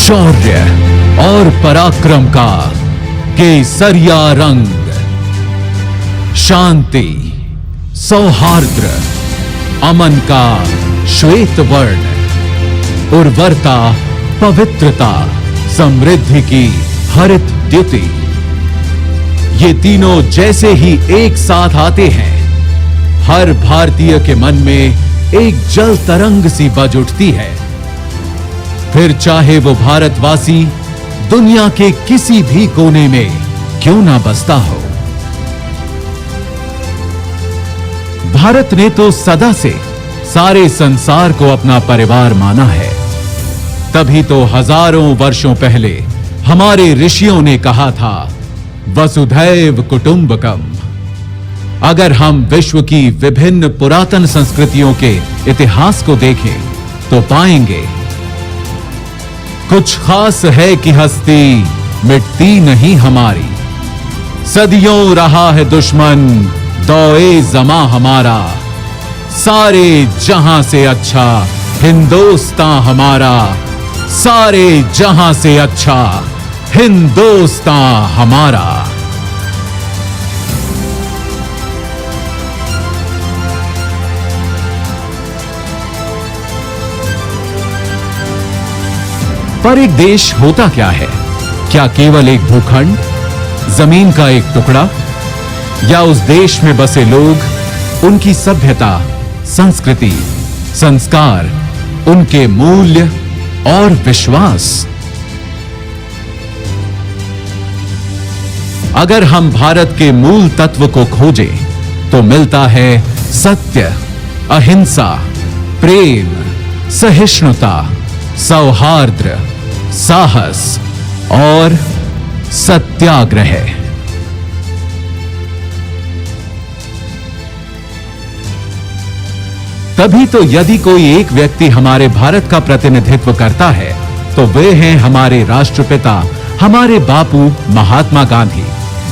शौर्य और पराक्रम का केसरिया रंग, शांति, सौहार्द्र, अमन का श्वेत वर्ण, उर्वरता, पवित्रता, समृद्धि की हरित द्युति, ये तीनों जैसे ही एक साथ आते हैं, हर भारतीय के मन में एक जल तरंग सी बज उठती है। फिर चाहे वो भारतवासी दुनिया के किसी भी कोने में क्यों ना बसता हो। भारत ने तो सदा से सारे संसार को अपना परिवार माना है। तभी तो हजारों वर्षों पहले हमारे ऋषियों ने कहा था, वसुधैव कुटुंबकम। अगर हम विश्व की विभिन्न पुरातन संस्कृतियों के इतिहास को देखें तो पाएंगे, कुछ खास है कि हस्ती मिटती नहीं हमारी। सदियों रहा है दुश्मन दौए जमा हमारा, सारे जहां से अच्छा हिंदुस्तान हमारा, सारे जहां से अच्छा हिंदुस्तान हमारा। पर एक देश होता क्या है? क्या केवल एक भूखंड, जमीन का एक टुकड़ा, या उस देश में बसे लोग, उनकी सभ्यता, संस्कृति, संस्कार, उनके मूल्य और विश्वास? अगर हम भारत के मूल तत्व को खोजें तो मिलता है सत्य, अहिंसा, प्रेम, सहिष्णुता, सौहार्द्र, साहस और सत्याग्रह। तभी तो यदि कोई एक व्यक्ति हमारे भारत का प्रतिनिधित्व करता है तो वे हैं हमारे राष्ट्रपिता, हमारे बापू महात्मा गांधी,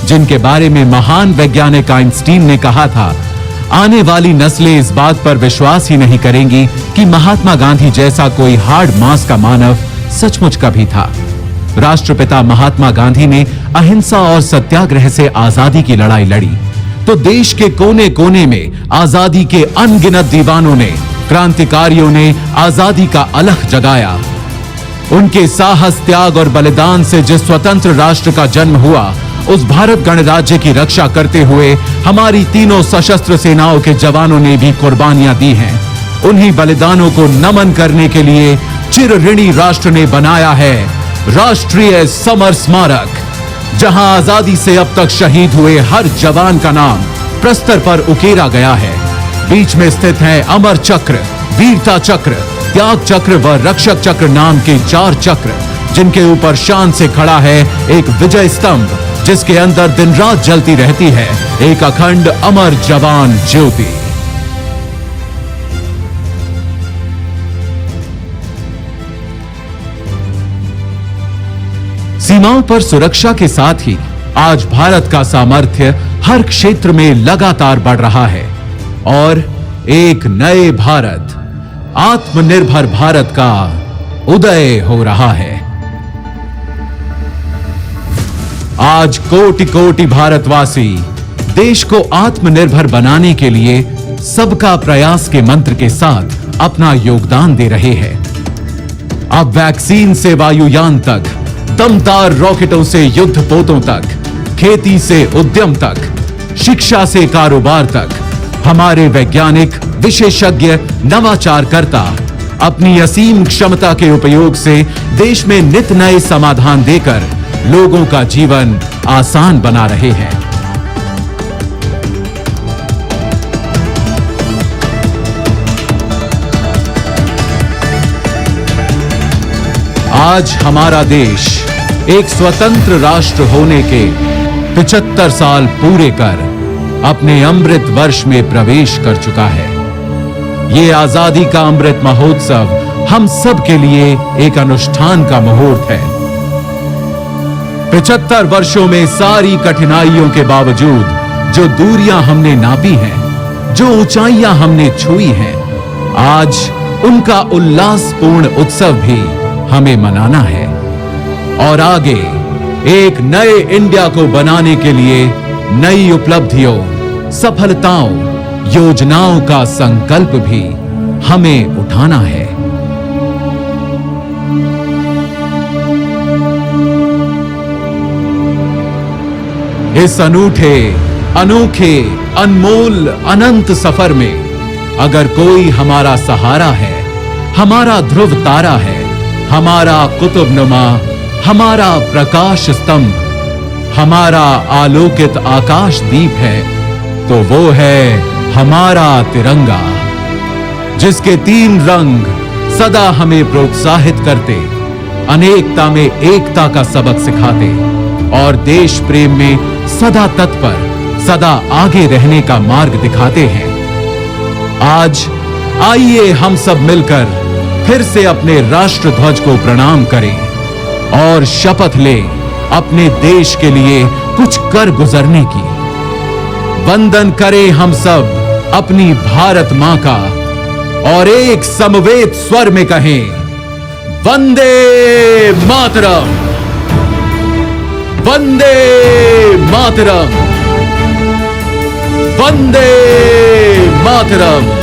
जिनके बारे में महान वैज्ञानिक आइंस्टीन ने कहा था, आने वाली नस्लें इस बात पर विश्वास ही नहीं करेंगी कि महात्मा गांधी जैसा कोई हार्ड मांस का मानव सचमुच कभी था। राष्ट्रपिता महात्मा गांधी ने अहिंसा और सत्याग्रह से आजादी की लड़ाई लड़ी तो देश के कोने कोने में आजादी के अनगिनत दीवानों ने, क्रांतिकारियों ने आजादी का अलख जगाया। उनके साहस, त्याग और बलिदान से जिस स्वतंत्र राष्ट्र का जन्म हुआ, उस भारत गणराज्य की रक्षा करते हुए हमारी तीनों सशस्त्र सेनाओं के जवानों ने भी कुर्बानियां दी हैं। उन्हीं बलिदानों को नमन करने के लिए चिर ऋणी राष्ट्र ने बनाया है राष्ट्रीय समर स्मारक, जहां आजादी से अब तक शहीद हुए हर जवान का नाम प्रस्तर पर उकेरा गया है। बीच में स्थित है अमर चक्र, वीरता चक्र, त्याग चक्र व रक्षक चक्र नाम के 4 चक्र, जिनके ऊपर शान से खड़ा है एक विजय स्तंभ, जिसके अंदर दिन रात जलती रहती है एक अखंड अमर जवान ज्योति। सीमाओं पर सुरक्षा के साथ ही आज भारत का सामर्थ्य हर क्षेत्र में लगातार बढ़ रहा है और एक नए भारत, आत्मनिर्भर भारत का उदय हो रहा है। आज कोटि कोटि भारतवासी देश को आत्मनिर्भर बनाने के लिए सबका प्रयास के मंत्र के साथ अपना योगदान दे रहे हैं। अब वैक्सीन से वायुयान तक, दमदार रॉकेटों से युद्धपोतों तक, खेती से उद्यम तक, शिक्षा से कारोबार तक, हमारे वैज्ञानिक, विशेषज्ञ, नवाचारकर्ता अपनी असीम क्षमता के उपयोग से देश में नित नए समाधान देकर लोगों का जीवन आसान बना रहे हैं। आज हमारा देश एक स्वतंत्र राष्ट्र होने के 75 साल पूरे कर अपने अमृत वर्ष में प्रवेश कर चुका है। ये आजादी का अमृत महोत्सव हम सब के लिए एक अनुष्ठान का मुहूर्त है। 75 वर्षों में सारी कठिनाइयों के बावजूद जो दूरियां हमने नापी हैं, जो ऊंचाइयां हमने छुई हैं, आज उनका उल्लासपूर्ण उत्सव भी हमें मनाना है। और आगे एक नए इंडिया को बनाने के लिए नई उपलब्धियों, सफलताओं, योजनाओं का संकल्प भी हमें उठाना है। इस अनूठे, अनोखे, अनमोल, अनंत सफर में अगर कोई हमारा सहारा है, हमारा ध्रुव तारा है, हमारा कुतुबनुमा, हमारा प्रकाश स्तंभ, हमारा आलोकित आकाश दीप है, तो वो है हमारा तिरंगा, जिसके 3 रंग सदा हमें प्रोत्साहित करते, अनेकता में एकता का सबक सिखाते और देश प्रेम में सदा तत्पर, सदा आगे रहने का मार्ग दिखाते हैं। आज आइए हम सब मिलकर फिर से अपने राष्ट्र ध्वज को प्रणाम करें और शपथ लें अपने देश के लिए कुछ कर गुजरने की। वंदन करें हम सब अपनी भारत मां का और एक समवेत स्वर में कहें, वंदे मातरम, वंदे मातरम, वंदे मातरम।